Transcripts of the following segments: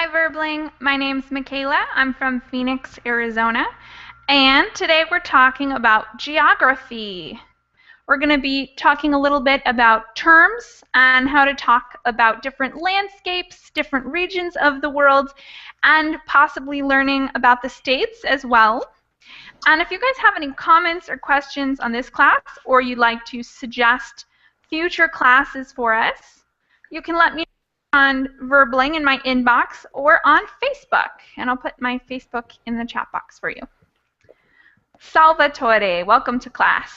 Hi, Verbling. My name's Michaela. I'm from Phoenix, Arizona. And today we're talking about geography. We're going to be talking a little bit about terms and how to talk about different landscapes, different regions of the world, and possibly learning about the states as well. And if you guys have any comments or questions on this class, or you'd like to suggest future classes for us, you can let me know on Verbling in my inbox or on Facebook. And I'll put my Facebook in the chat box for you. Salvatore, welcome to class.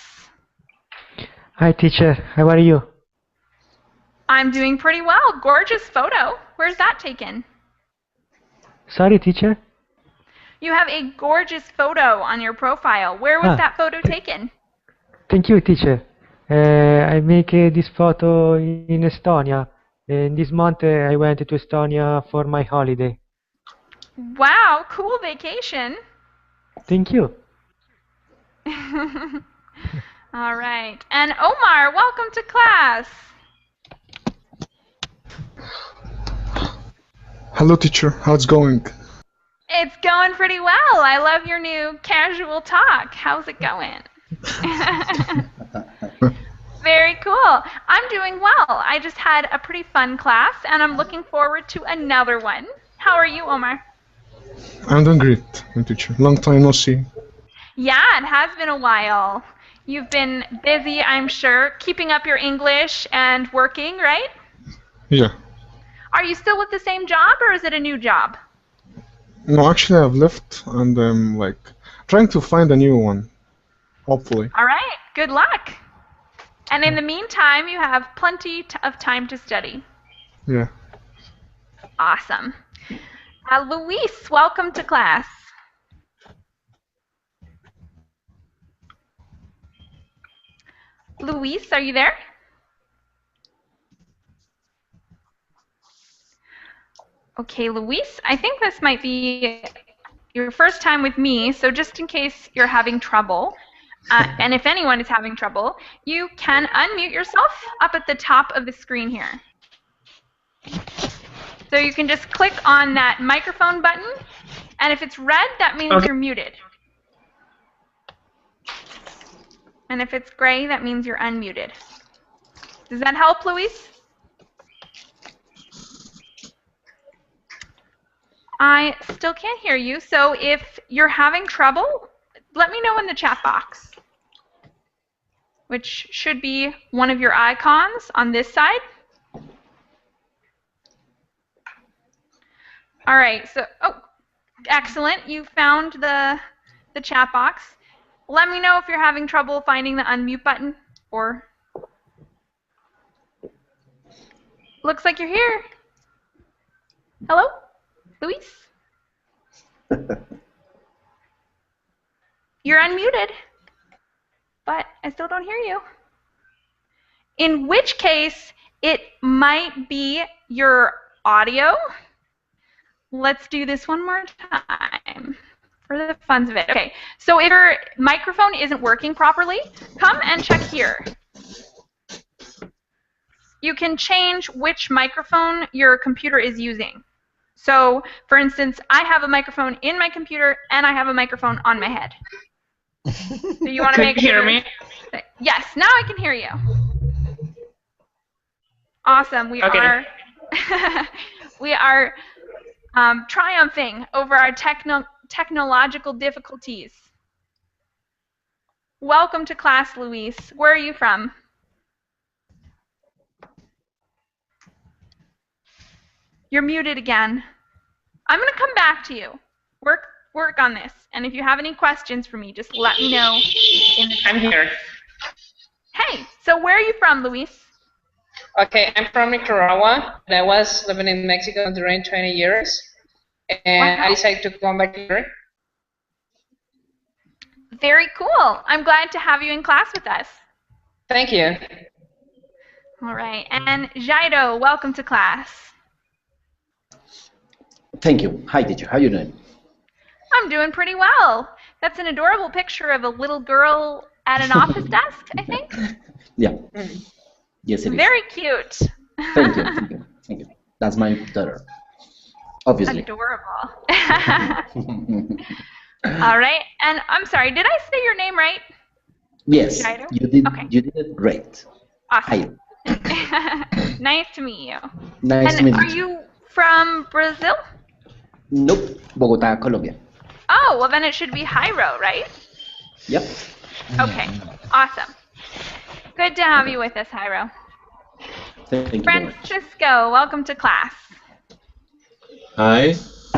Hi, teacher. How are you? I'm doing pretty well. Gorgeous photo. Where's that taken? Sorry, teacher? You have a gorgeous photo on your profile. Where was that photo taken? Thank you, teacher. I make this photo in Estonia. This month I went to Estonia for my holiday. Wow, cool vacation. Thank you. All right. And Omar, welcome to class. Hello, teacher. How's it going? It's going pretty well. I love your new casual talk. How's it going? Very cool. I'm doing well. I just had a pretty fun class, and I'm looking forward to another one. How are you, Omar? I'm doing great, teacher. Long time no see. Yeah, it has been a while. You've been busy, I'm sure, keeping up your English and working, right? Yeah. Are you still with the same job, or is it a new job? No, actually, I've left, and I'm trying to find a new one. Hopefully. All right. Good luck. And in the meantime, you have plenty of time to study. Yeah. Awesome. Luis, welcome to class. Luis, are you there? Okay, Luis, I think this might be your first time with me, so just in case you're having trouble, and if anyone is having trouble, you can unmute yourself up at the top of the screen here. So you can just click on that microphone button, and if it's red, that means you're muted. And if it's gray, that means you're unmuted. Does that help, Luis? I still can't hear you, so if you're having trouble, let me know in the chat box, which should be one of your icons on this side. All right, so, excellent. You found the chat box. Let me know if you're having trouble finding the unmute button, or looks like you're here. Hello, Luis? You're unmuted, but I still don't hear you. In which case, it might be your audio. Let's do this one more time for the funs of it. Okay, so if your microphone isn't working properly, come and check here. You can change which microphone your computer is using. So, for instance, I have a microphone in my computer and I have a microphone on my head. So you want to make sure. Can you hear me? Yes, now I can hear you. Awesome. We are triumphing over our technological difficulties. Welcome to class, Luis. Where are you from? You're muted again. I'm going to come back to you. Work on this. And if you have any questions for me, just let me know in the chat. I'm here. Hey, so where are you from, Luis? Okay, I'm from Nicaragua, and I was living in Mexico during 20 years, and I decided to come back here. Very cool. I'm glad to have you in class with us. Thank you. All right, and Jairo, welcome to class. Thank you. Hi, teacher. How are you doing? I'm doing pretty well. That's an adorable picture of a little girl at an office desk, I think. Yeah. Yes, it is. Very cute. Thank you. Thank you. Thank you. That's my daughter. Obviously. Adorable. All right. And I'm sorry, did I say your name right? Yes, Jairo? you did. Okay. You did it great. Awesome. Hi. Nice to meet you. Nice to And meet are you too. you from Brazil? Nope. Bogotá, Colombia. Oh, well then it should be Jairo, right? Yep. Okay. Awesome. Good to have you with us, Jairo. Thank you very much. Francisco, welcome to class. Hi,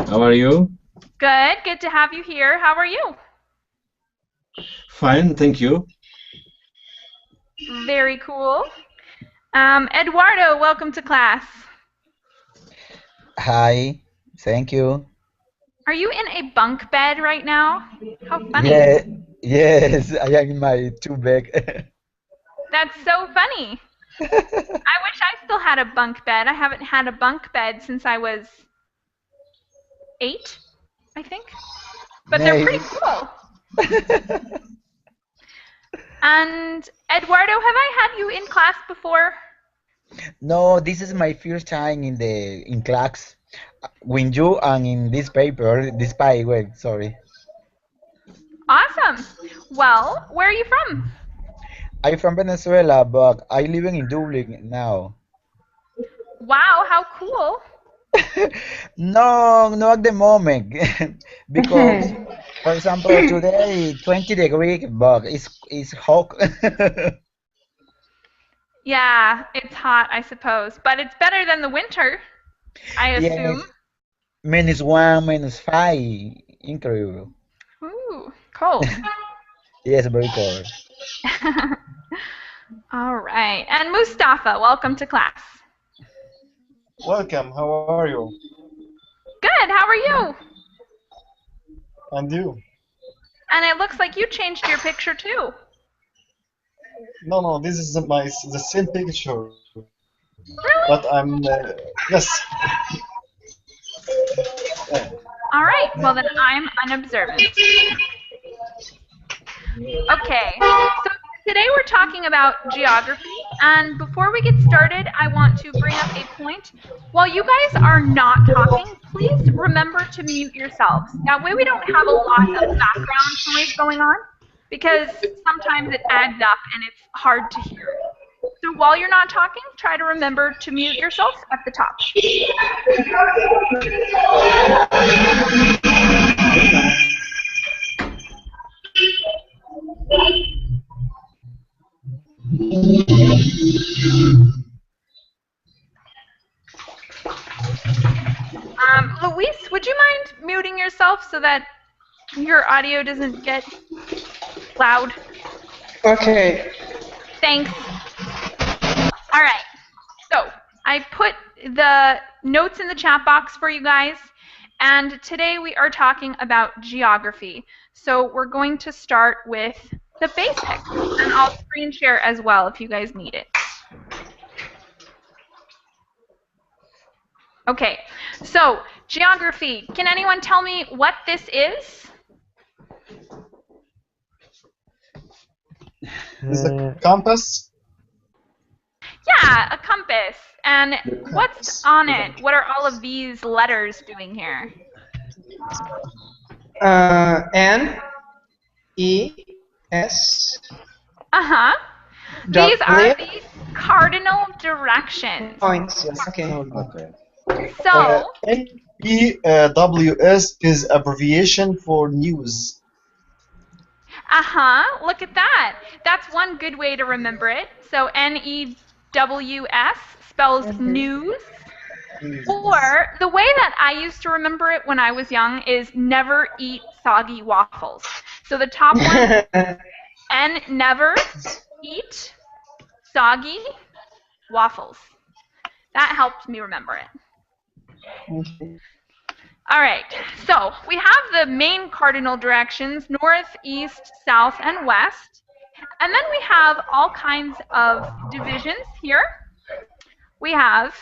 how are you? Good. Good to have you here. How are you? Fine, thank you. Very cool. Eduardo, welcome to class. Hi, thank you. Are you in a bunk bed right now? How funny. Yeah, yes, I am in my two bag. That's so funny. I wish I still had a bunk bed. I haven't had a bunk bed since I was 8, I think. But they're pretty Nice. cool. And Eduardo, have I had you in class before? No, this is my first time in class with you and in this paper, this pie. Wait, sorry. Awesome. Well, where are you from? I'm from Venezuela, but I living in Dublin now. Wow, how cool. No, not at the moment, because, for example, today 20 degrees, but it's hot. Yeah, it's hot, I suppose. But it's better than the winter, I assume. Yes, -1, -5, incredible. Ooh, cold. Yes, very cold. All right. And Mustafa, welcome to class. Welcome, how are you? Good, how are you? And you? And it looks like you changed your picture too. No, this is the same picture, Really? but I'm yes. All right, well then I'm unobservant. Okay, so today we're talking about geography, and before we get started, I want to bring up a point. While you guys are not talking, please remember to mute yourselves. That way we don't have a lot of background noise going on, because sometimes it adds up and it's hard to hear. So while you're not talking, try to remember to mute yourself at the top. Luis, would you mind muting yourself so that your audio doesn't get loud? Okay. Thanks. All right. So I put the notes in the chat box for you guys, and today we are talking about geography. So we're going to start with the basics, and I'll screen share as well if you guys need it. Okay, so geography. Can anyone tell me what this is? Is the compass? Yeah, a compass. And what's on it? What are all of these letters doing here? N, E, S, Uh-huh. These are W, the cardinal directions. points. Yes, okay. Okay. So, NEWS is abbreviation for news. uh-huh, look at that. That's one good way to remember it. So NEWS spells news. Or the way that I used to remember it when I was young is never eat soggy waffles. So the top one, N, never eat soggy waffles. That helped me remember it. All right, so we have the main cardinal directions, north, east, south, and west. And then we have all kinds of divisions here. We have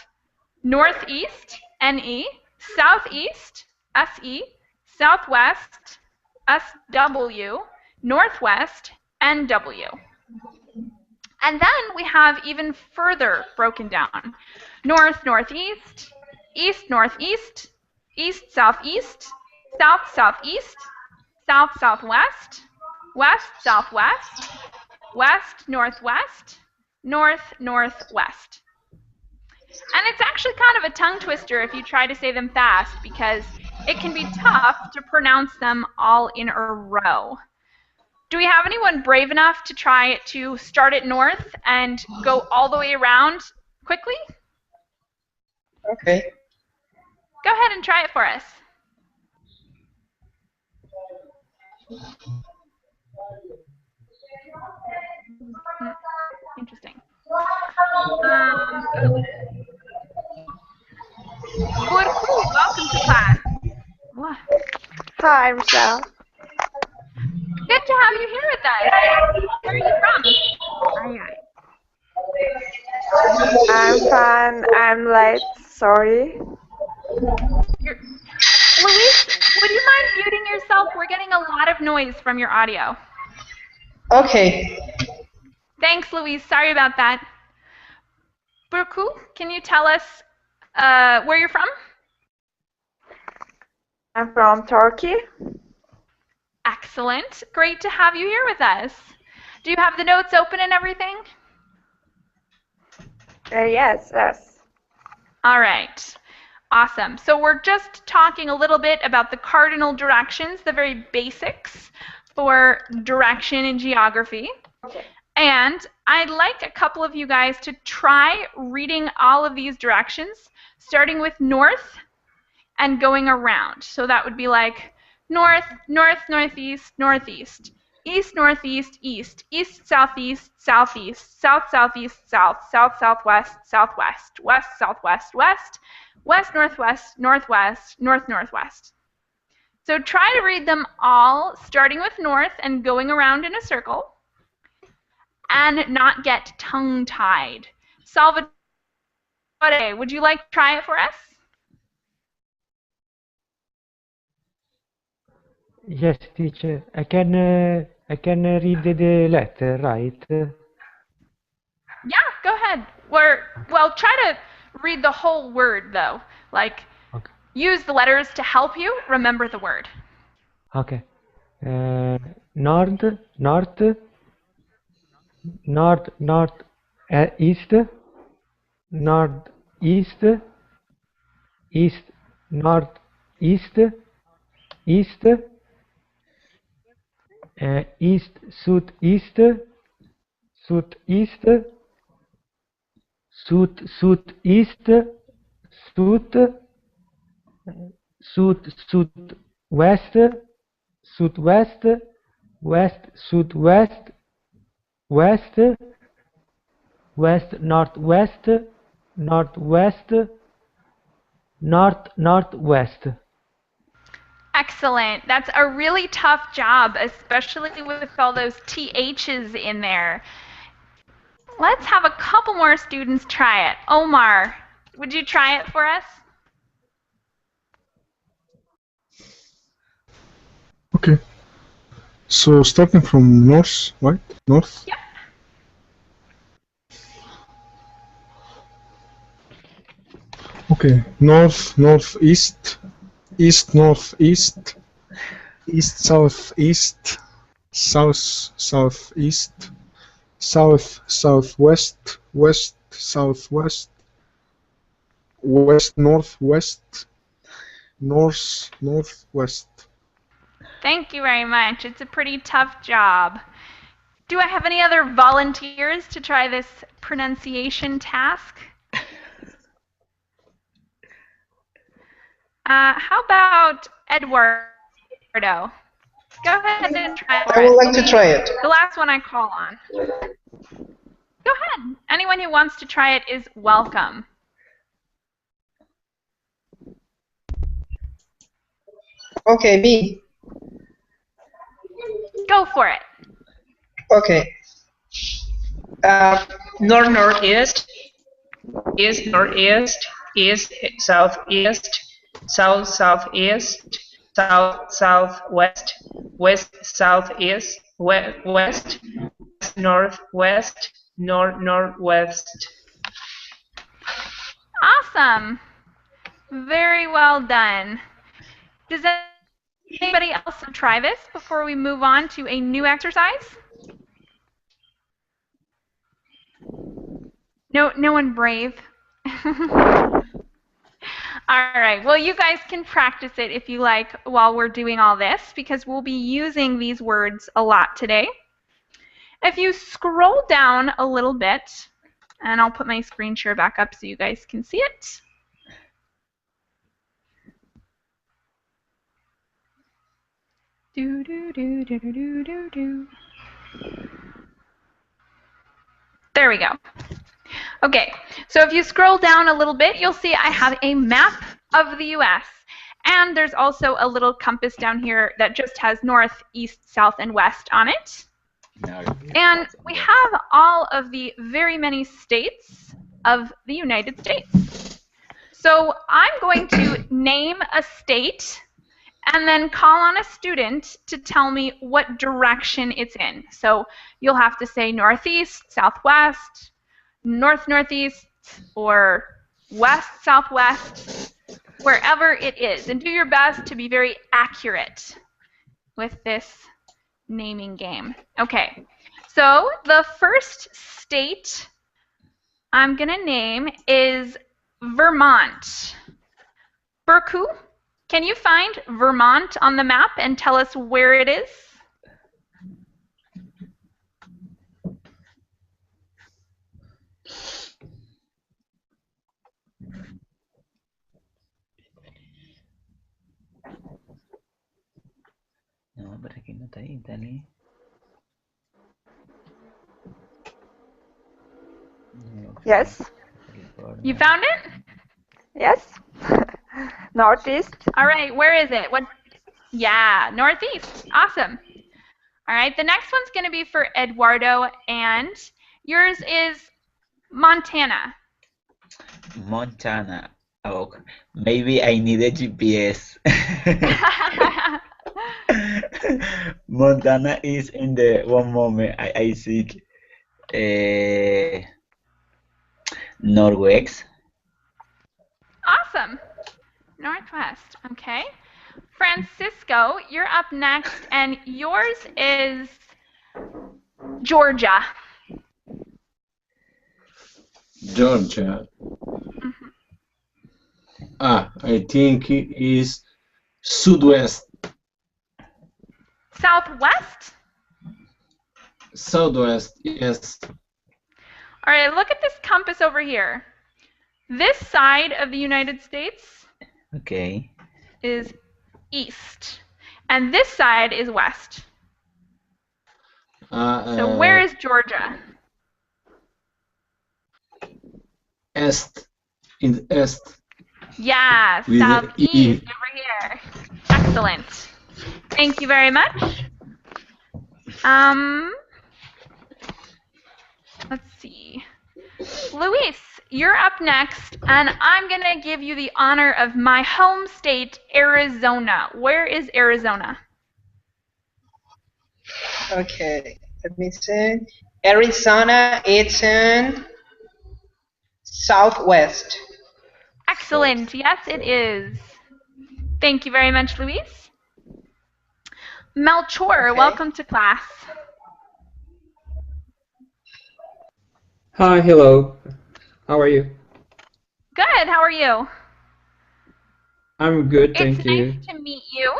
northeast, NE, southeast, SE, southwest, SW, northwest, NW. And then we have even further broken down. North, northeast, east, northeast, east southeast, south southeast, south southwest, west southwest, west northwest, north northwest. And it's actually kind of a tongue twister if you try to say them fast because it can be tough to pronounce them all in a row. Do we have anyone brave enough to try to start at north and go all the way around quickly? Okay. Go ahead and try it for us. Interesting. Burku, welcome to class. What? Hi, Michelle. Good to have you here with us. Where are you from? I'm fine. I'm late. Sorry. Luis, would you mind muting yourself? We're getting a lot of noise from your audio. Okay. Thanks, Luis. Sorry about that. Burku, can you tell us where you're from? I'm from Turkey. Excellent. Great to have you here with us. Do you have the notes open and everything? Yes. All right. Awesome. So we're just talking a little bit about the cardinal directions, the very basics for direction in geography. Okay. And I'd like a couple of you guys to try reading all of these directions, starting with north and going around. So that would be like north, north, northeast, northeast, east, northeast, east, east, southeast, southeast, south, southeast, south, south, southwest, southwest, west, southwest, west, west, northwest, northwest, north, northwest. So try to read them all, starting with north and going around in a circle, and not get tongue-tied. Salvatore, would you like to try it for us? Yes, teacher. I can read the letter, right? Yeah, go ahead. Well, try to read the whole word, though. Like, Okay. use the letters to help you remember the word. Okay. North, north, north, north, east, north, east, east, north, east, east, east, southeast, southeast, southeast, southwest, southwest, west, southwest, west, west, northwest, northwest, north, northwest. Excellent. That's a really tough job, especially with all those THs in there. Let's have a couple more students try it. Omar, would you try it for us? Okay. So starting from north, right? North. Yep. Okay. North, northeast, east, northeast, east, southeast, south, southeast, south, southwest, west, southwest, west, northwest, north, northwest. Thank you very much. It's a pretty tough job. Do I have any other volunteers to try this pronunciation task? How about Eduardo? Go ahead and try it. I would like to try it. The last one I call on. Go ahead. Anyone who wants to try it is welcome. Okay, me. Go for it. Okay. North northeast, east northeast, east southeast, south southeast, south southwest, west southeast, west northwest, north northwest. Awesome. Very well done. Does anybody else try this before we move on to a new exercise? No one brave. All right, well, you guys can practice it if you like while we're doing all this, because we'll be using these words a lot today. If you scroll down a little bit, and I'll put my screen share back up so you guys can see it. There we go. Okay, so if you scroll down a little bit, you'll see I have a map of the US. And there's also a little compass down here that just has north, east, south, and west on it. And we have all of the very many states of the United States. So I'm going to name a state and then call on a student to tell me what direction it's in. So you'll have to say northeast, southwest, north-northeast, or west-southwest, wherever it is. And do your best to be very accurate with this naming game. Okay, so the first state I'm going to name is Vermont. Burku, can you find Vermont on the map and tell us where it is? No, pero aquí no está Italy. Yes. You found it? Yes. Northeast. All right, where is it? What? Yeah, northeast. Awesome. All right, the next one's going to be for Eduardo, and yours is Montana. Montana. Oh, maybe I need a GPS. Montana is in the one moment I seek northwest. Awesome. Northwest. Okay. Francisco, you're up next, and yours is Georgia. Georgia. I think it is southwest. Southwest? Southwest, yes. All right, look at this compass over here. This side of the United States Okay. is east, and this side is west. So where is Georgia? Est. In the est. Yeah, With southeast E. over here. Excellent. Thank you very much. Let's see. Luis, you're up next, and I'm going to give you the honor of my home state, Arizona. Where is Arizona? Okay, let me see. Arizona, it's in southwest. Excellent. Yes, it is. Thank you very much, Luis. Melchor, Okay. welcome to class. Hi, hello. How are you? Good. How are you? I'm good, thank It's you. nice to meet you.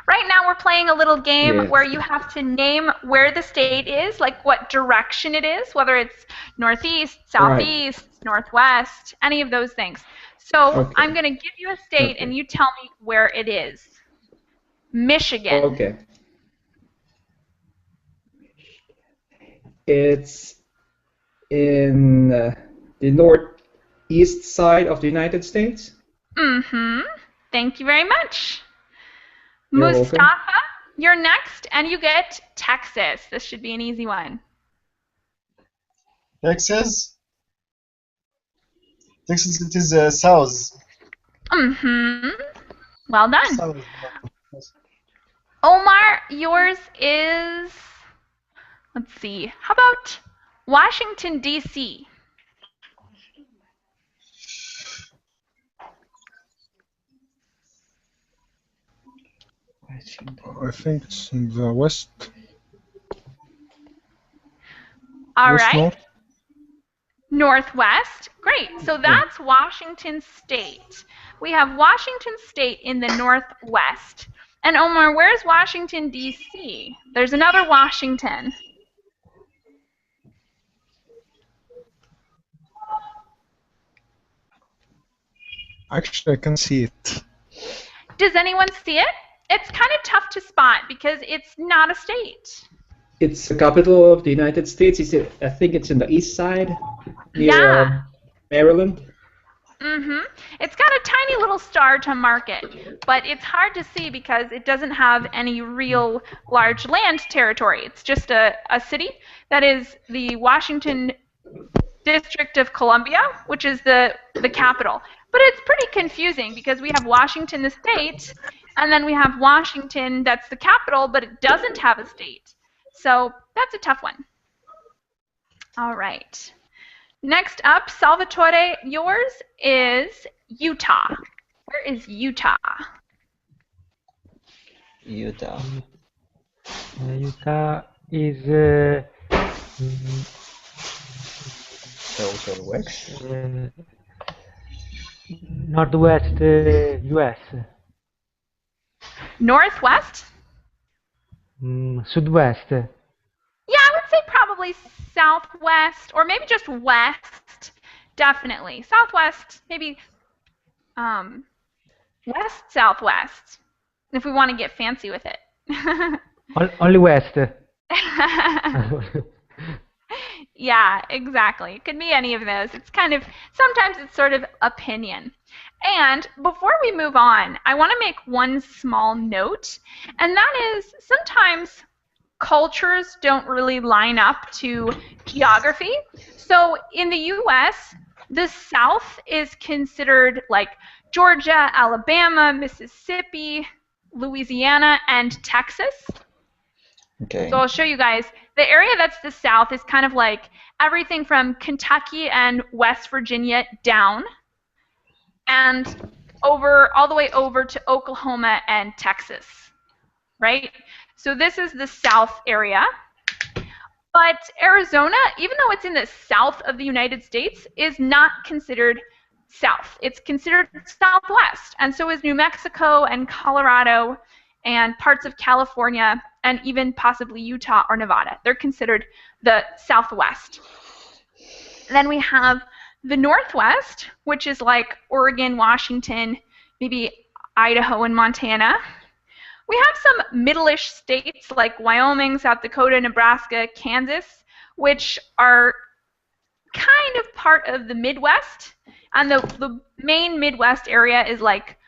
Right now we're playing a little game Yes. where you have to name where the state is, like what direction it is, whether it's northeast, southeast, northwest, any of those things. So Okay. I'm going to give you a state and you tell me where it is. Michigan. Okay. It's in the northeast side of the United States. Mm-hmm. Thank you very much. You're Mustafa, welcome. you're next, and you get Texas. This should be an easy one. Texas? Texas, it is south. Mm-hmm. Well done. South. Yes. Omar, yours is, let's see, how about Washington, D.C.? I think it's in the west. All West right. north. Northwest. Great. So that's Washington State. We have Washington State in the northwest. And Omar, where's Washington, D.C.? There's another Washington. Actually, I can see it. Does anyone see it? It's kind of tough to spot because it's not a state. It's the capital of the United States. I think it's in the east side, near Maryland. It's got a tiny little star to mark it, but it's hard to see because it doesn't have any real large land territory. It's just a city that is the Washington District of Columbia, which is the capital. But it's pretty confusing because we have Washington, the state, and then we have Washington, that's the capital, but it doesn't have a state. So that's a tough one. All right. Next up, Salvatore, yours is Utah. Where is Utah? Utah. Utah is South or west? northwest US. Northwest? Southwest. Yeah, I would say probably southwest, or maybe just west. Definitely. Southwest, maybe west, southwest, if we want to get fancy with it. Only west. Yeah, exactly. It could be any of those. It's kind of, sometimes it's sort of opinion. And before we move on, I want to make one small note, and that is sometimes cultures don't really line up to geography. So in the US, the South is considered like Georgia, Alabama, Mississippi, Louisiana, and Texas. Okay. So I'll show you guys. The area that's the South is kind of like everything from Kentucky and West Virginia down, and all the way over to Oklahoma and Texas, right? So this is the South area. But Arizona, even though it's in the south of the United States, is not considered south. It's considered southwest. And so is New Mexico and Colorado and parts of California and even possibly Utah or Nevada. They're considered the southwest. Then we have the northwest, which is like Oregon, Washington, maybe Idaho and Montana. We have some middle-ish states like Wyoming, South Dakota, Nebraska, Kansas, which are kind of part of the Midwest. And the main Midwest area is like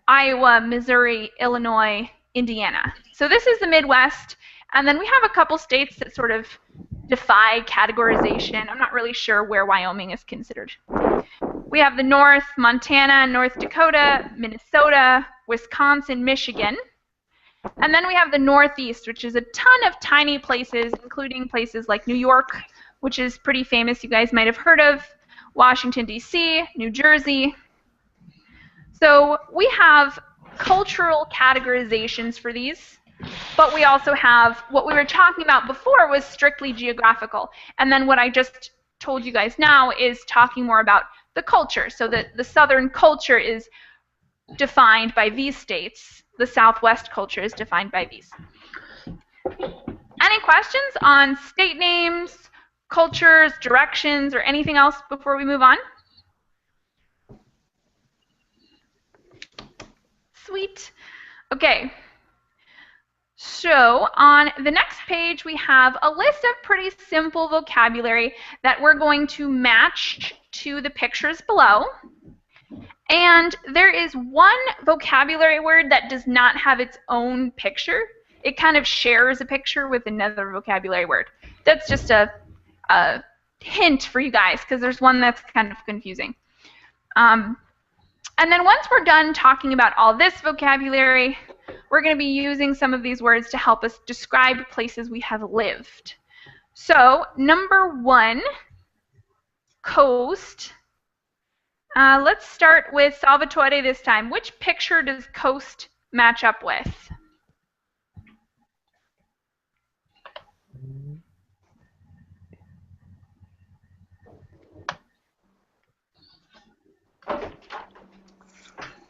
Iowa, Missouri, Illinois, Indiana. So this is the Midwest. And then we have a couple states that sort of defy categorization. I'm not really sure where Wyoming is considered. We have the North, Montana, North Dakota, Minnesota, Wisconsin, Michigan. And then we have the Northeast, which is a ton of tiny places, including places like New York, which is pretty famous, you guys might have heard of, Washington, D.C., New Jersey. So we have cultural categorizations for these, but we also have what we were talking about before was strictly geographical. And then what I just told you guys now is talking more about the culture. So that the Southern culture is defined by these states. The Southwest culture is defined by these. Any questions on state names, cultures, directions, or anything else before we move on? Sweet. Okay. So on the next page, we have a list of pretty simple vocabulary that we're going to match to the pictures below. And there is one vocabulary word that does not have its own picture. It kind of shares a picture with another vocabulary word. That's just a hint for you guys, because there's one that's kind of confusing. And then once we're done talking about all this vocabulary, we're going to be using some of these words to help us describe places we have lived. So, number one, coast. Let's start with Salvatore this time. Which picture does coast match up with?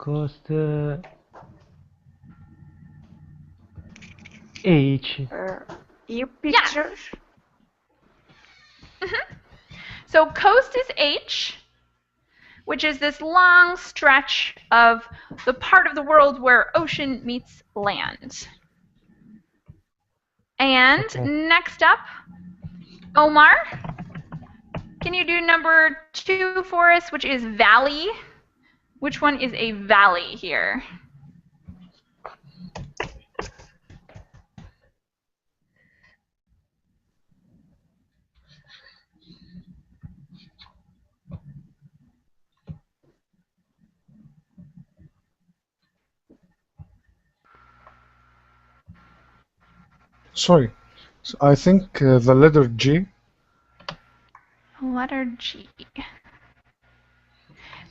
coast. H. You picture? So coast is H, which is this long stretch of the part of the world where ocean meets land. And next up, Omar, can you do number 2 for us, which is valley? Which one is a valley here? Sorry. So I think the letter G. Letter G.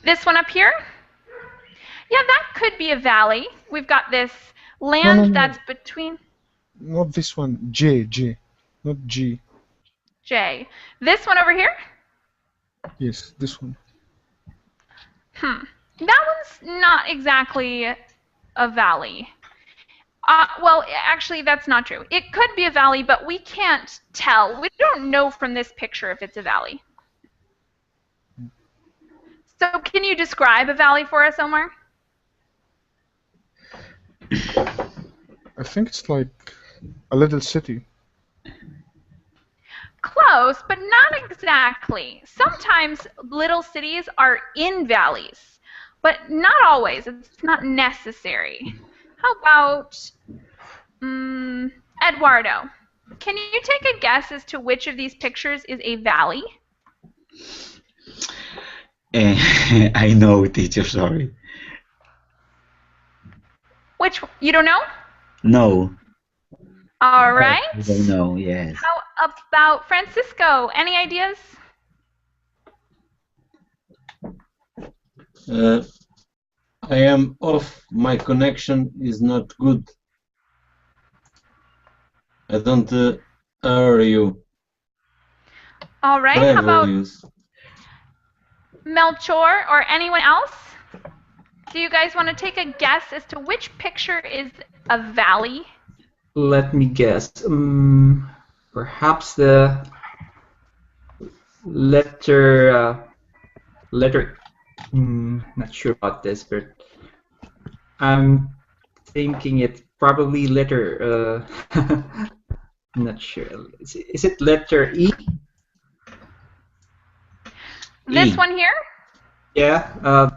This one up here? Yeah, that could be a valley. We've got this land that's between... Not this one. J. Not G. J. This one over here? Yes, this one. That one's not exactly a valley. Well, actually, that's not true. It could be a valley, but we can't tell. We don't know from this picture if it's a valley. So can you describe a valley for us, Omar? I think it's like a little city. Close, but not exactly. Sometimes little cities are in valleys, but not always. It's not necessary. How about Eduardo? Can you take a guess as to which of these pictures is a valley? I know, teacher, sorry. Which, you don't know? No. All right. I don't know, yes. How about Francisco? Any ideas? I am off. My connection is not good. I don't hear you. All right. How about Melchor or anyone else? Do you guys want to take a guess as to which picture is a valley? Let me guess. Perhaps the letter. Not sure about this, but I'm thinking it's probably letter. Not sure. Is it letter E? This one here? Yeah.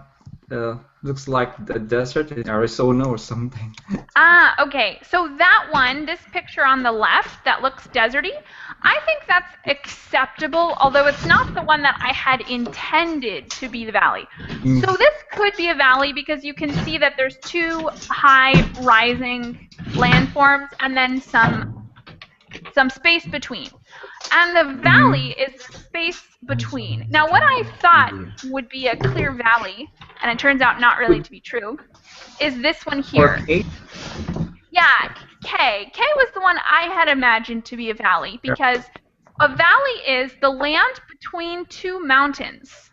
Looks like the desert in Arizona or something. Okay. So that one, this picture on the left that looks deserty, I think that's acceptable, although it's not the one that I had intended to be the valley. So this could be a valley because you can see that there's two high rising landforms and then some space between. And the valley is the space between. Now, what I thought would be a clear valley, and it turns out not really to be true, is this one here. Okay. Yeah, K. K was the one I had imagined to be a valley because a valley is the land between two mountains.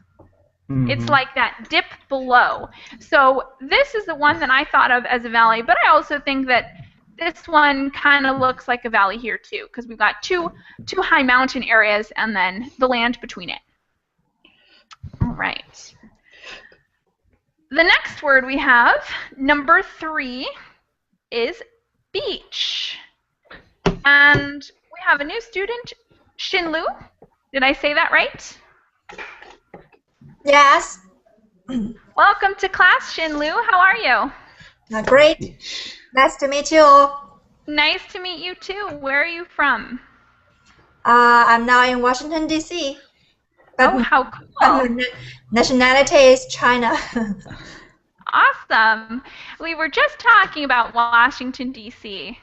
It's like that dip below. So this is the one that I thought of as a valley, but I also think that this one kind of looks like a valley here too, because we've got two high mountain areas and then the land between it. All right. The next word we have, number 3, is beach. And we have a new student, Shinlu. Did I say that right? Yes. Welcome to class, Shinlu. How are you? Great. Nice to meet you. Nice to meet you too. Where are you from? I'm now in Washington, D.C. Oh, how cool. Nationality is China. Awesome. We were just talking about Washington, D.C.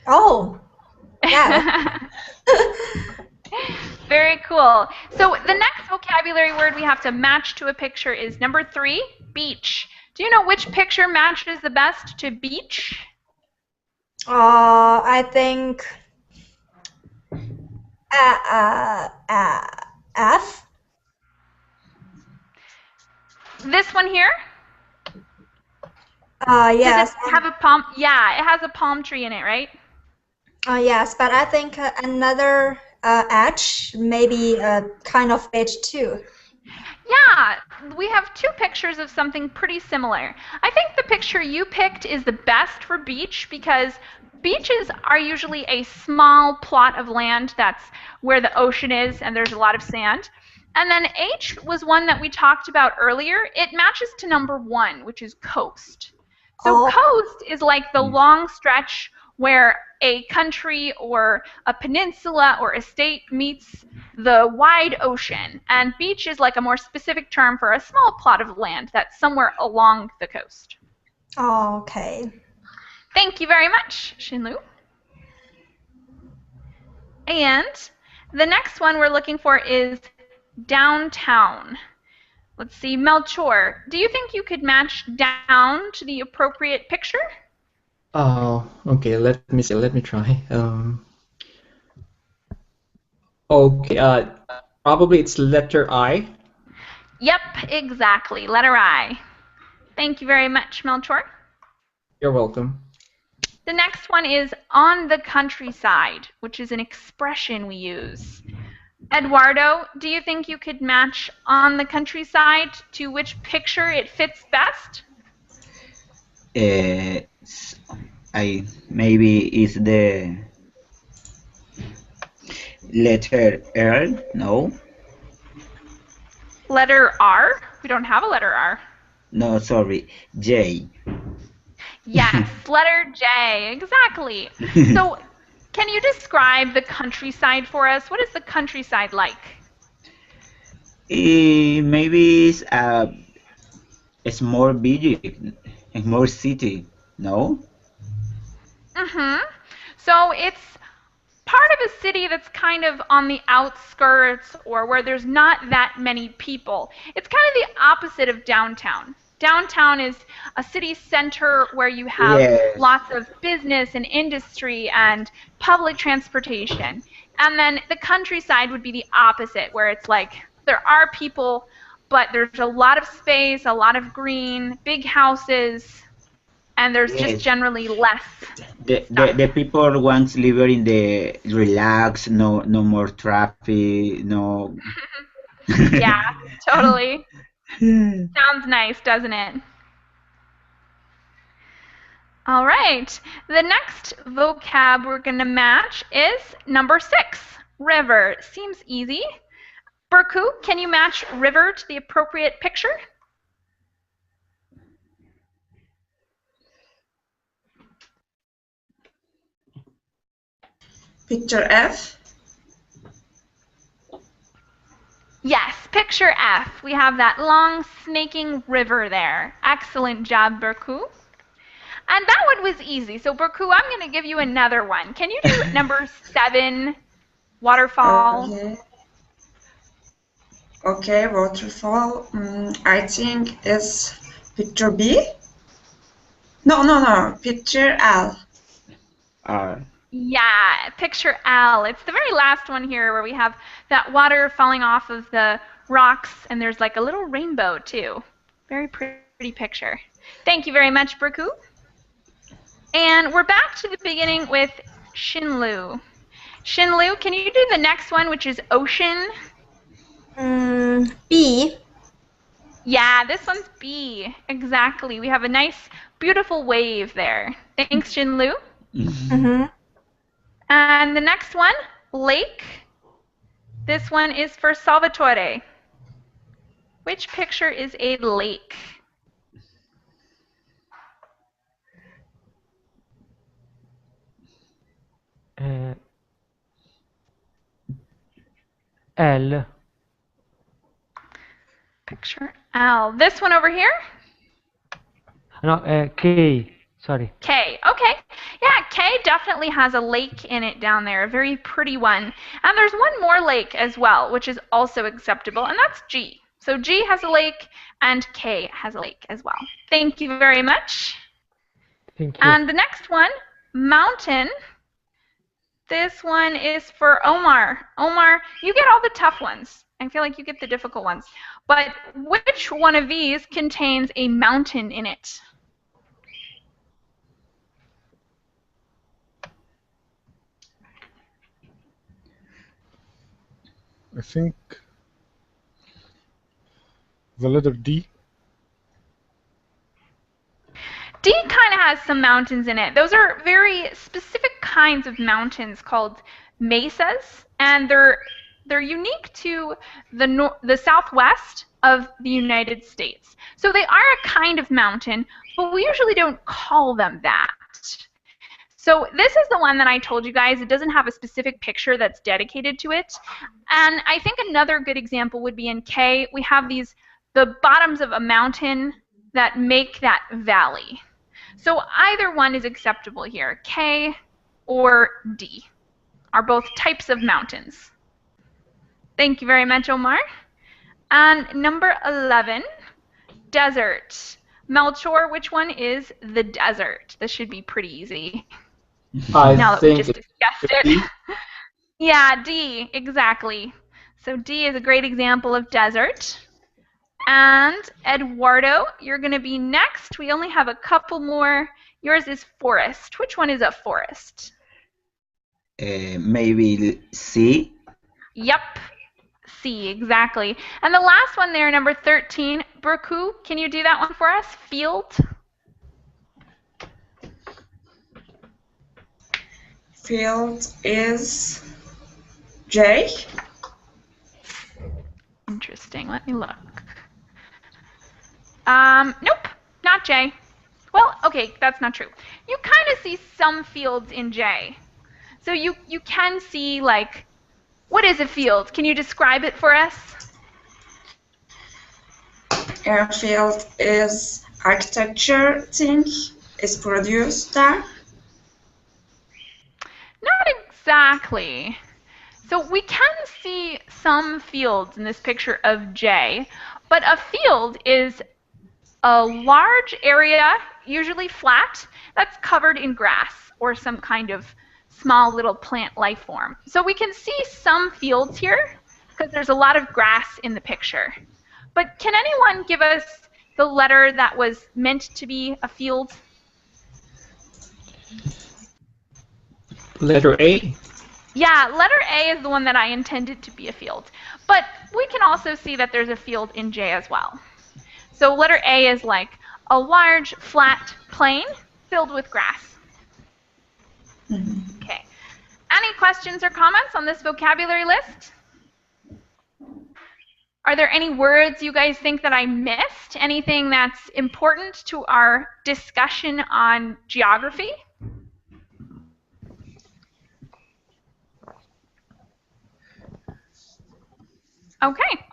Oh, yeah. Very cool. So the next vocabulary word we have to match to a picture is number 3, beach. Do you know which picture matches the best to beach? I think F. Yes. Does it have a palm? Yeah, it has a palm tree in it, right? Yes, but I think another edge, maybe kind of beige too. Yeah, we have two pictures of something pretty similar. I think the picture you picked is the best for beach because beaches are usually a small plot of land that's where the ocean is and there's a lot of sand. And then H was one that we talked about earlier. It matches to number 1, which is coast. So coast is like the long stretch where a country or a peninsula or a state meets the wide ocean. And beach is like a more specific term for a small plot of land that's somewhere along the coast. Oh, okay. Thank you very much, Shinlu. And the next one we're looking for is downtown. Let's see, Melchor, do you think you could match down to the appropriate picture? Oh, okay. Let me see. Let me try. Okay. Probably it's letter I. Yep, exactly. Letter I. Thank you very much, Melchor. You're welcome. The next one is on the countryside, which is an expression we use. Eduardo, do you think you could match on the countryside to which picture it fits best? I maybe it's the letter R. No, Letter R? We don't have a letter R. no, sorry, J. Yes, letter J, exactly. So can you describe the countryside for us? What is the countryside like? Maybe it's a small village, a small city. No. So it's part of a city that's kind of on the outskirts or where there's not that many people. It's kind of the opposite of downtown. Downtown is a city center where you have Yes. lots of business and industry and public transportation. And then the countryside would be the opposite, where it's like there are people, but there's a lot of space, a lot of green, big houses, and there's just Yes. generally less. The people want live in the relax, no more traffic, no. Yeah, totally. Sounds nice, doesn't it? All right. The next vocab we're going to match is number 6, river. Seems easy. Burku, can you match river to the appropriate picture? Picture F. Yes, picture F. We have that long snaking river there. Excellent job, Burku. And that one was easy. So Burku, I'm going to give you another one. Can you do number 7, waterfall? Okay, waterfall. I think it's picture B. No. Picture L. Yeah, picture L. It's the very last one here where we have that water falling off of the rocks and there's like a little rainbow too. Very pretty picture. Thank you very much, Burku. And we're back to the beginning with Shinlu. Shinlu, can you do the next one, which is ocean? B. Yeah, this one's B. Exactly. We have a nice, beautiful wave there. Thanks, Shinlu. And the next one, lake. This one is for Salvatore. Which picture is a lake? L. Picture L. This one over here? No, K. Sorry. K. Okay. Yeah, K definitely has a lake in it down there, a very pretty one. And there's one more lake as well, which is also acceptable, and that's G. So G has a lake, and K has a lake as well. Thank you very much. Thank you. And the next one, mountain. This one is for Omar. Omar, you get all the tough ones. I feel like you get the difficult ones. But which one of these contains a mountain in it? I think the letter D. D kind of has some mountains in it. Those are very specific kinds of mountains called mesas, and they're unique to the southwest of the United States. So they are a kind of mountain, but we usually don't call them that. So this is the one that I told you guys. It doesn't have a specific picture that's dedicated to it. And I think another good example would be in K. We have the bottoms of a mountain that make that valley. So either one is acceptable here. K or D are both types of mountains. Thank you very much, Omar. And number 11, desert. Melchor, which one is the desert? This should be pretty easy. Now that we just discussed it. Yeah, D, exactly. So D is a great example of desert. And Eduardo, you're going to be next. We only have a couple more. Yours is forest. Which one is a forest? Maybe C. Yep, C, exactly. And the last one there, number 13, Burku, can you do that one for us? Field. Field is J. Interesting. Let me look. Nope, not J. Well, okay, that's not true. You kind of see some fields in J. So you can see, like, what is a field? Can you describe it for us? A field is architecture thing is produced there. Not exactly. So we can see some fields in this picture of J, but a field is a large area, usually flat, that's covered in grass or some kind of small little plant life form. So we can see some fields here because there's a lot of grass in the picture. But can anyone give us the letter that was meant to be a field? Letter A. Yeah, letter A is the one that I intended to be a field. But we can also see that there's a field in J as well. So letter A is like a large, flat plain filled with grass. Okay. Any questions or comments on this vocabulary list? Are there any words you guys think that I missed? Anything that's important to our discussion on geography? Okay.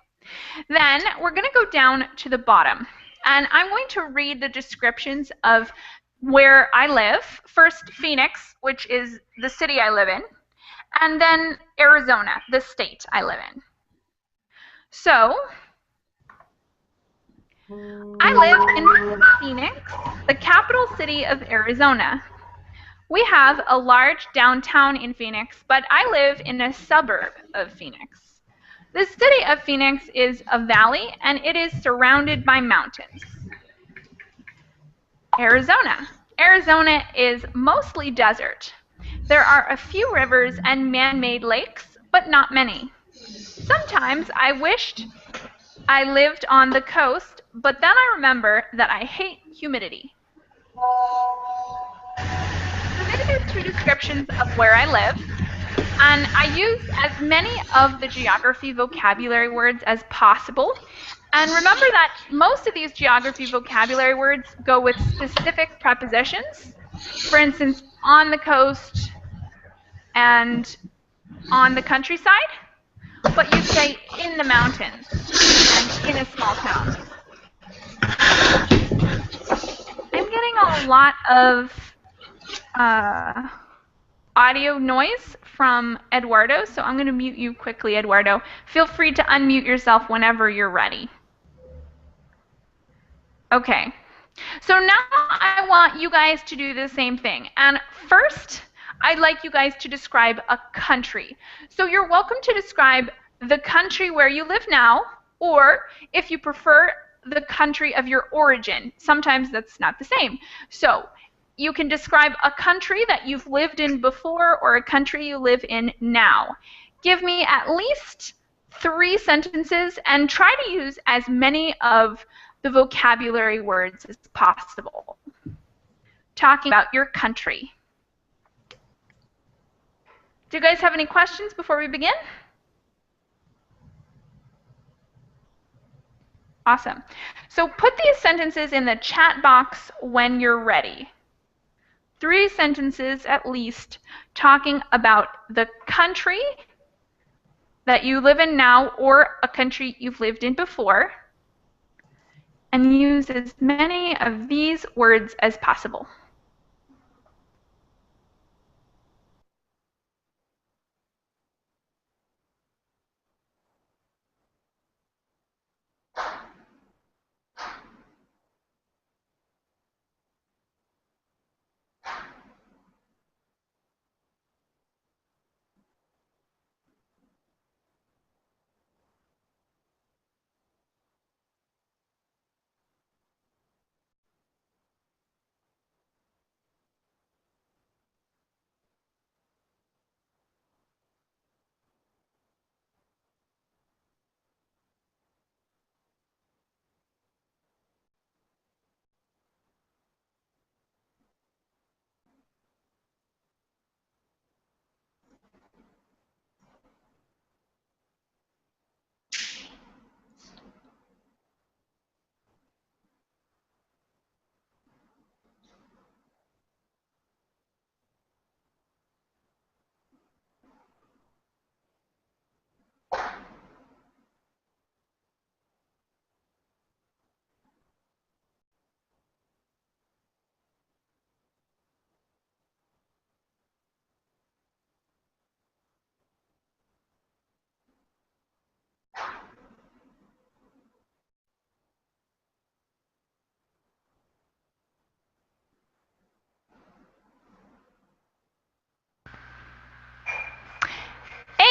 Then we're going to go down to the bottom. And I'm going to read the descriptions of where I live. First, Phoenix, which is the city I live in. And then Arizona, the state I live in. So, I live in Phoenix, the capital city of Arizona. We have a large downtown in Phoenix, but I live in a suburb of Phoenix. The city of Phoenix is a valley, and it is surrounded by mountains. Arizona. Arizona is mostly desert. There are a few rivers and man-made lakes, but not many. Sometimes I wished I lived on the coast, but then I remember that I hate humidity. So these are two descriptions of where I live. And I use as many of the geography vocabulary words as possible. And remember that most of these geography vocabulary words go with specific prepositions. For instance, on the coast and on the countryside. But you say in the mountains and in a small town. I'm getting a lot of audio noise from Eduardo, so I'm going to mute you quickly, Eduardo. Feel free to unmute yourself whenever you're ready. Okay, so now I want you guys to do the same thing. And first, I'd like you guys to describe a country. So you're welcome to describe the country where you live now, or if you prefer, the country of your origin. Sometimes that's not the same. So you can describe a country that you've lived in before or a country you live in now. Give me at least 3 sentences and try to use as many of the vocabulary words as possible. Talking about your country. Do you guys have any questions before we begin? Awesome. So put these sentences in the chat box when you're ready. 3 sentences at least talking about the country that you live in now or a country you've lived in before, and use as many of these words as possible.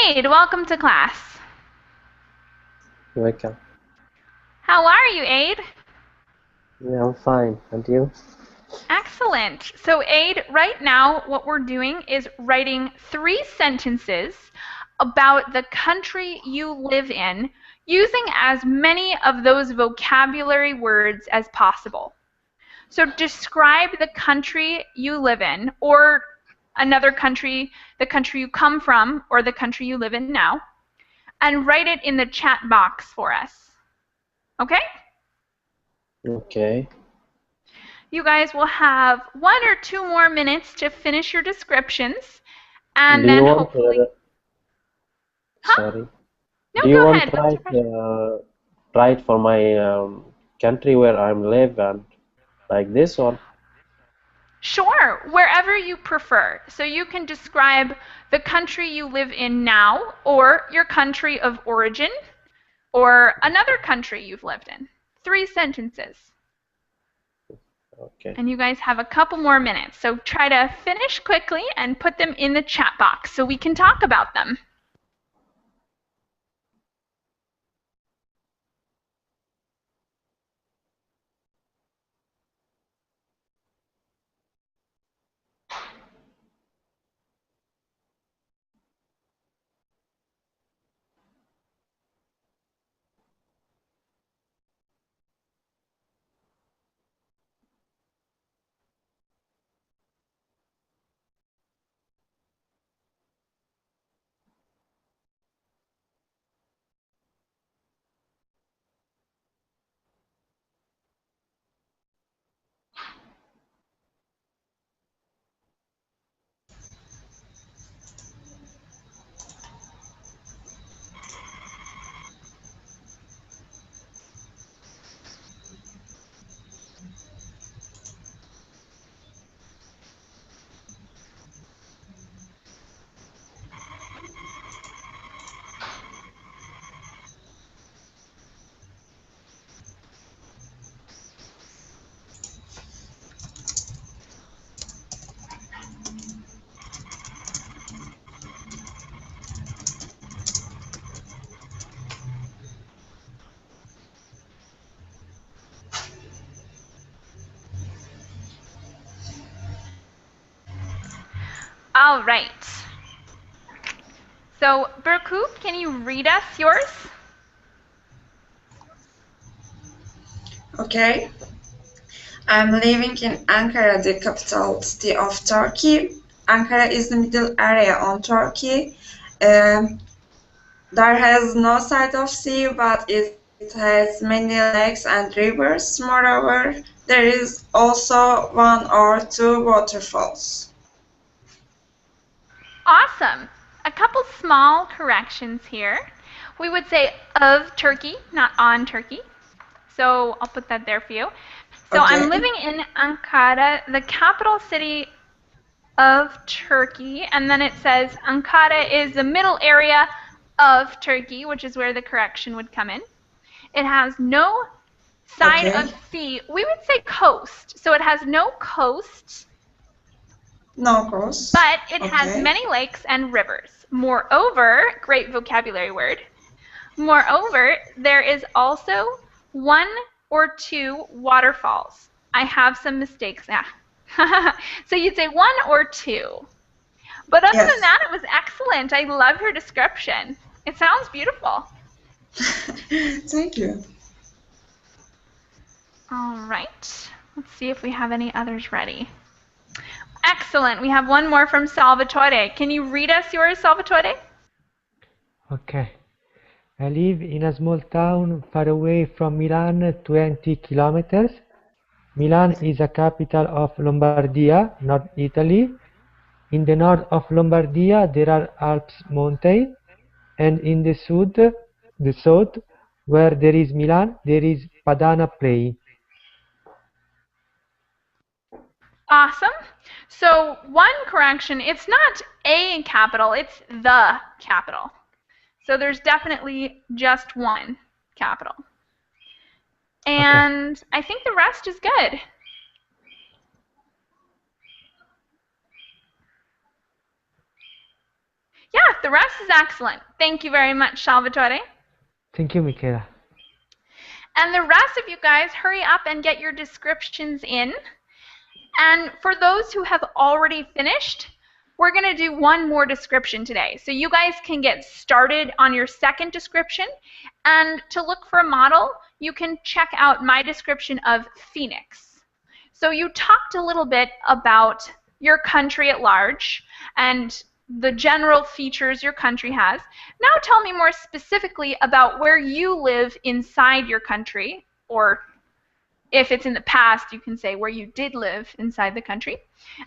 Aid, welcome to class. Welcome. How are you, Aid? Yeah, I'm fine. And you? Excellent. So Aid, right now what we're doing is writing 3 sentences about the country you live in using as many of those vocabulary words as possible. So describe the country you live in, or another country, the country you come from, or the country you live in now, and write it in the chat box for us. Okay? Okay. You guys will have 1 or 2 more minutes to finish your descriptions, and Do you then want hopefully... Sorry. No, Do you go want ahead. to What's your question? write for my country where I live and like this one? Sure, wherever you prefer. So you can describe the country you live in now, or your country of origin, or another country you've lived in. 3 sentences. Okay. And you guys have a couple more minutes. So try to finish quickly and put them in the chat box so we can talk about them. All right. So, Berku, can you read us yours? Okay. I'm living in Ankara, the capital city of Turkey. Ankara is the middle area on Turkey. There has no sight of sea, but it has many lakes and rivers. Moreover, there is also one or two waterfalls. Awesome. A couple small corrections here. We would say of Turkey, not on Turkey. So I'll put that there for you. So Okay. I'm living in Ankara, the capital city of Turkey, and then it says Ankara is the middle area of Turkey, which is where the correction would come in. It has no side Okay. of sea. We would say coast. So it has no coast, No coast. but it has Okay. many lakes and rivers. Moreover, great vocabulary word. Moreover, there is also one or two waterfalls. I have some mistakes now. So you'd say one or two. But other Yes. than that, it was excellent. I love your description. It sounds beautiful. Thank you. All right. Let's see if we have any others ready. Excellent. We have one more from Salvatore. Can you read us yours, Salvatore? Okay. I live in a small town far away from Milan, 20 kilometers. Milan is a capital of Lombardia, North Italy. In the north of Lombardia there are Alps mountains, and in the south, where there is Milan, there is Padana Plain. Awesome. So one correction, it's not a capital, it's the capital. So there's definitely just one capital. And I think the rest is good. Yeah, the rest is excellent. Thank you very much, Salvatore. Thank you, Michaela. And the rest of you guys, hurry up and get your descriptions in. And for those who have already finished, we're going to do one more description today. So you guys can get started on your second description. And to look for a model, you can check out my description of Phoenix. So you talked a little bit about your country at large and the general features your country has. Now tell me more specifically about where you live inside your country, or if it's in the past, you can say where you did live inside the country.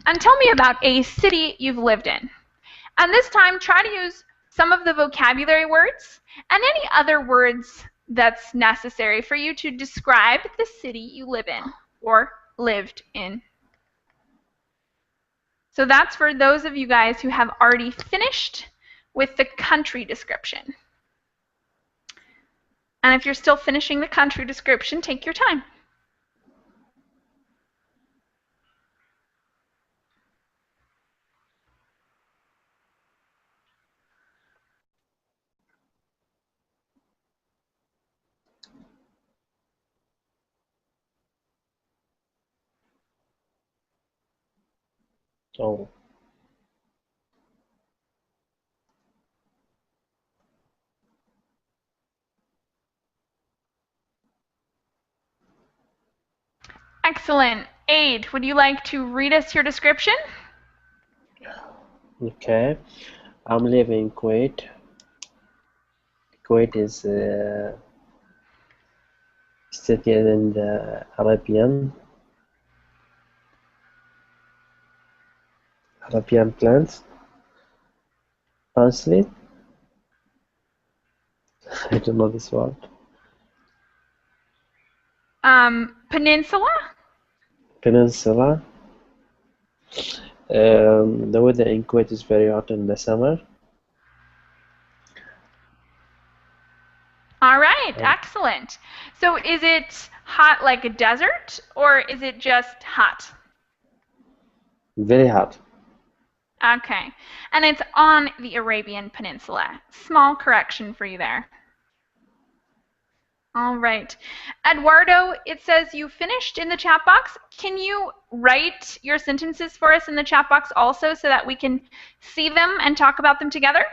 And tell me about a city you've lived in. And this time, try to use some of the vocabulary words and any other words that's necessary for you to describe the city you live in or lived in. So that's for those of you guys who have already finished with the country description. And if you're still finishing the country description, take your time. Oh. Excellent. Aid, would you like to read us your description? Okay. I'm living in Kuwait. Kuwait is a city in the Arabian plants. Translate. I don't know this word. Peninsula? Peninsula. The weather in Kuwait is very hot in the summer. All right, excellent. So is it hot like a desert, or is it just hot? Very hot. Okay, and it's on the Arabian Peninsula. Small correction for you there. All right. Eduardo, it says you finished in the chat box. Can you write your sentences for us in the chat box also so that we can see them and talk about them together?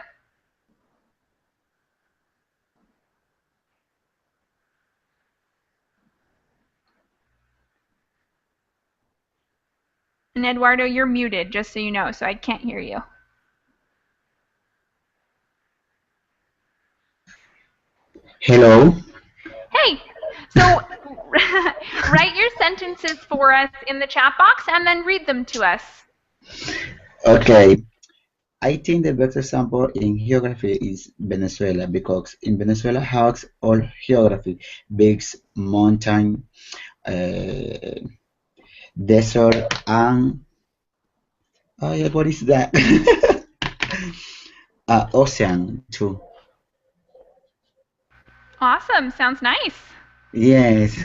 And Eduardo, you're muted, just so you know, so I can't hear you. Hello. Hey, so write your sentences for us in the chat box and then read them to us. Okay. I think the best example in geography is Venezuela because in Venezuela has all geography, big mountain, desert, and what is that? Ocean too. Awesome. Sounds nice. Yes,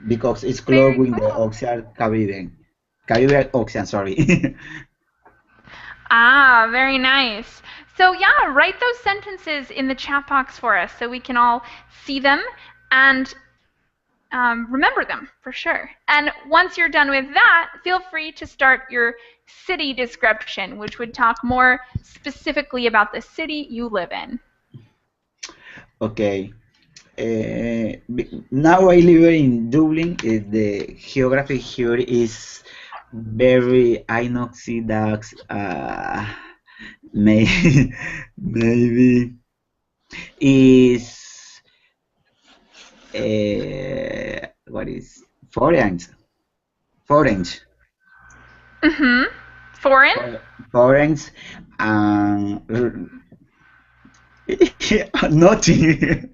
because it's close Very with the cool. Ocean Caribbean Ocean, sorry. Ah, very nice. So yeah, write those sentences in the chat box for us so we can all see them and remember them for sure. And once you're done with that, feel free to start your city description, which would talk more specifically about the city you live in. Okay. Now I live in Dublin. The geography here is very, I not see that maybe is what is foreign? Mm-hmm. Foreign? Foreign and nothing.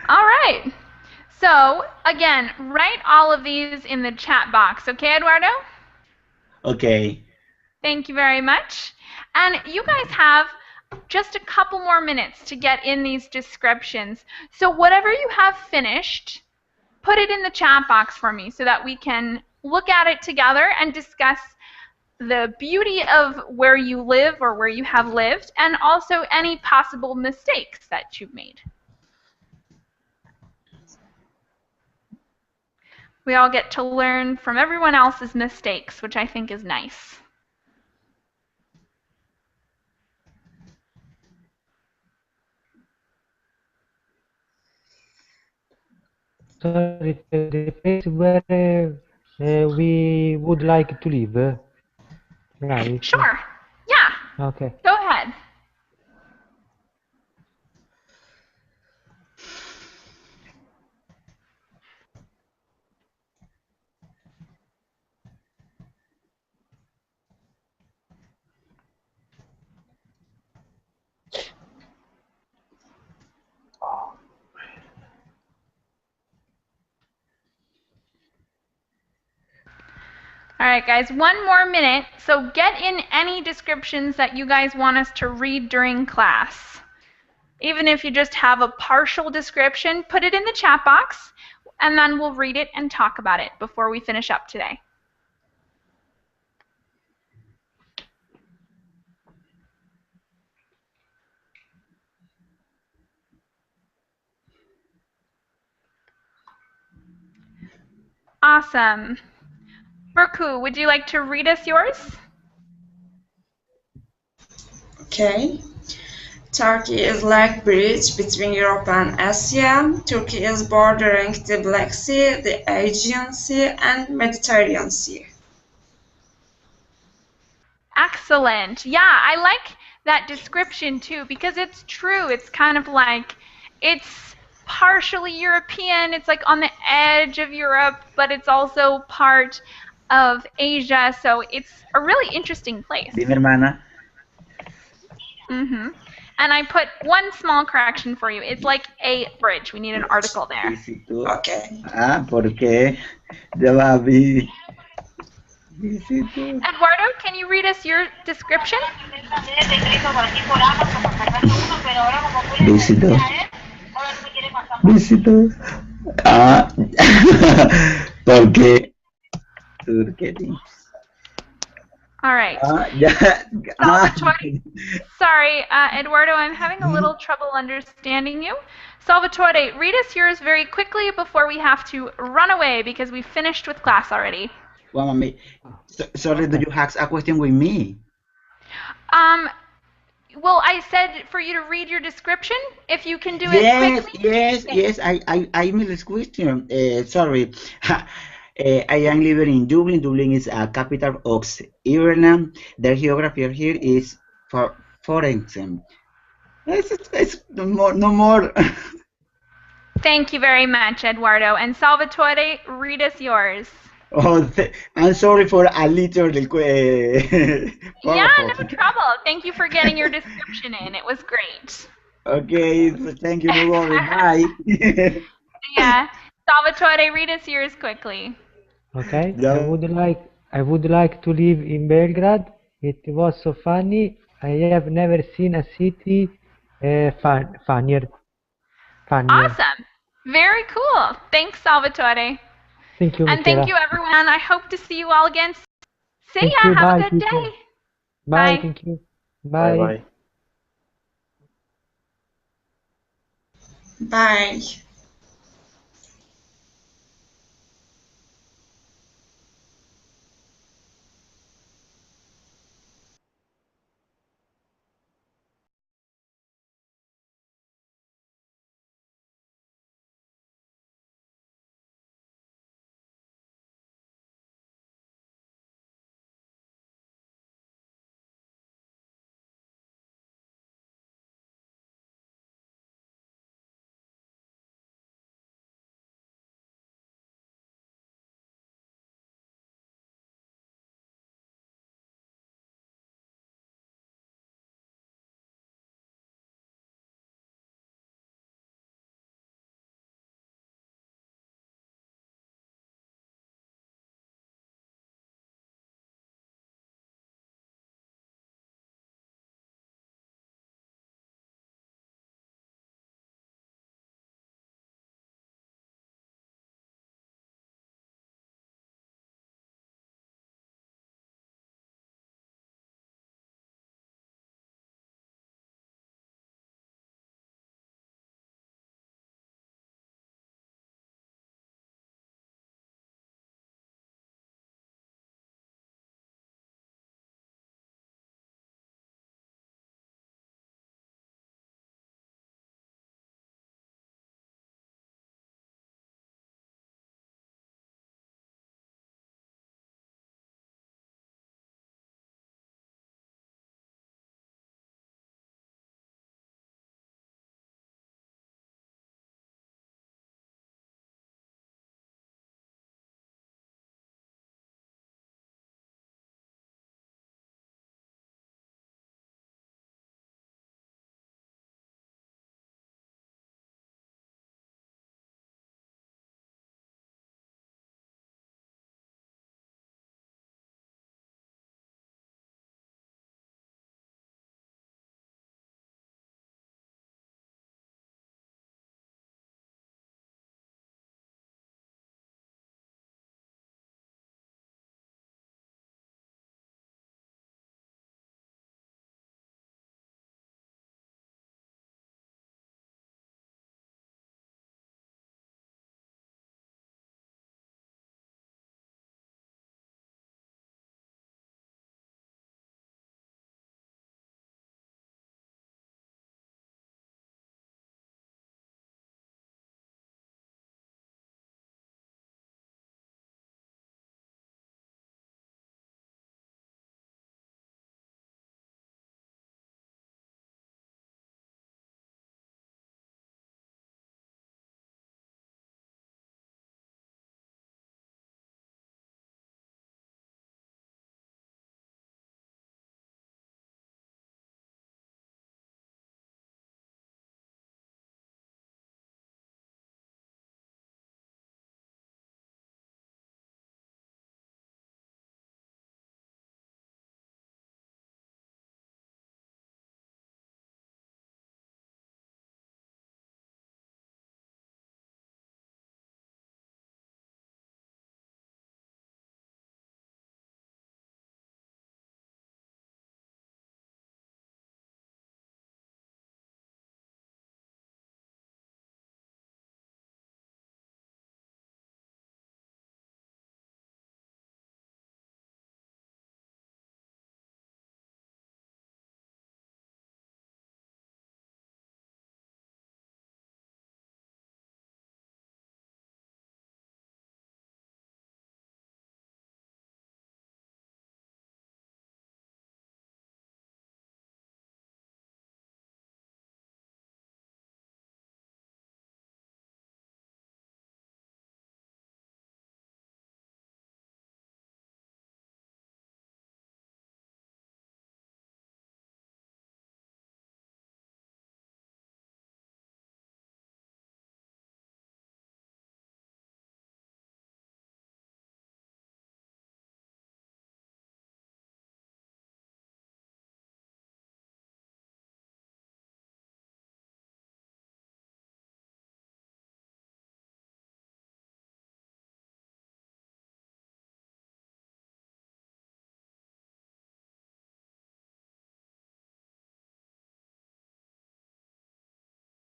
All right. So again, write all of these in the chat box. Okay, Eduardo? Okay. Thank you very much. And you guys have just a couple more minutes to get in these descriptions. So whatever you have finished, put it in the chat box for me so that we can look at it together and discuss the beauty of where you live or where you have lived, and also any possible mistakes that you've made. We all get to learn from everyone else's mistakes, which I think is nice. Sorry, the place where we would like to live, right? Sure. Yeah. Okay. Go ahead. All right, guys, one more minute. So get in any descriptions that you guys want us to read during class. Even if you just have a partial description, put it in the chat box, and then we'll read it and talk about it before we finish up today. Awesome. Mirku, would you like to read us yours? Okay. Turkey is like bridge between Europe and Asia. Turkey is bordering the Black Sea, the Aegean Sea, and Mediterranean Sea. Excellent. Yeah, I like that description too because it's true. It's kind of like it's partially European. It's like on the edge of Europe, but it's also part of Asia. So it's a really interesting place. Dime, hermana. Mm-hmm. And I put one small correction for you. It's like a bridge. We need an article there. Okay. Ah, ¿por qué? Ya va, vi. Eduardo, can you read us your description? Visito. Visito. Ah, porque Turquía. All right. Ya. Salvatore, sorry, Eduardo, I'm having a little trouble understanding you. Salvatore, read us yours very quickly before we have to run away because we finished with class already. Well, mommy, sorry, do you have a question with me? Well, I said for you to read your description. If you can do it Yes, quickly. yes. I made this question. Sorry. I am living in Dublin. Dublin is a capital of Ireland. The geography here is for foreign. It's no more. Thank you very much, Eduardo. And Salvatore, read us yours. Oh, I'm sorry for a little Yeah, no trouble. Thank you for getting your description in. It was great. Okay, thank you. No worry. Bye. Yeah. Salvatore, read us yours quickly. Okay. Yeah. I would like to live in Belgrade. It was so funny. I have never seen a city funnier. Awesome. Very cool. Thanks, Salvatore. Thank you, And thank Michaela. you, everyone. I hope to see you all again. See Thank ya. you. Have Bye, a good teacher. day. Bye. Bye. Thank you. Bye Bye. bye. Bye.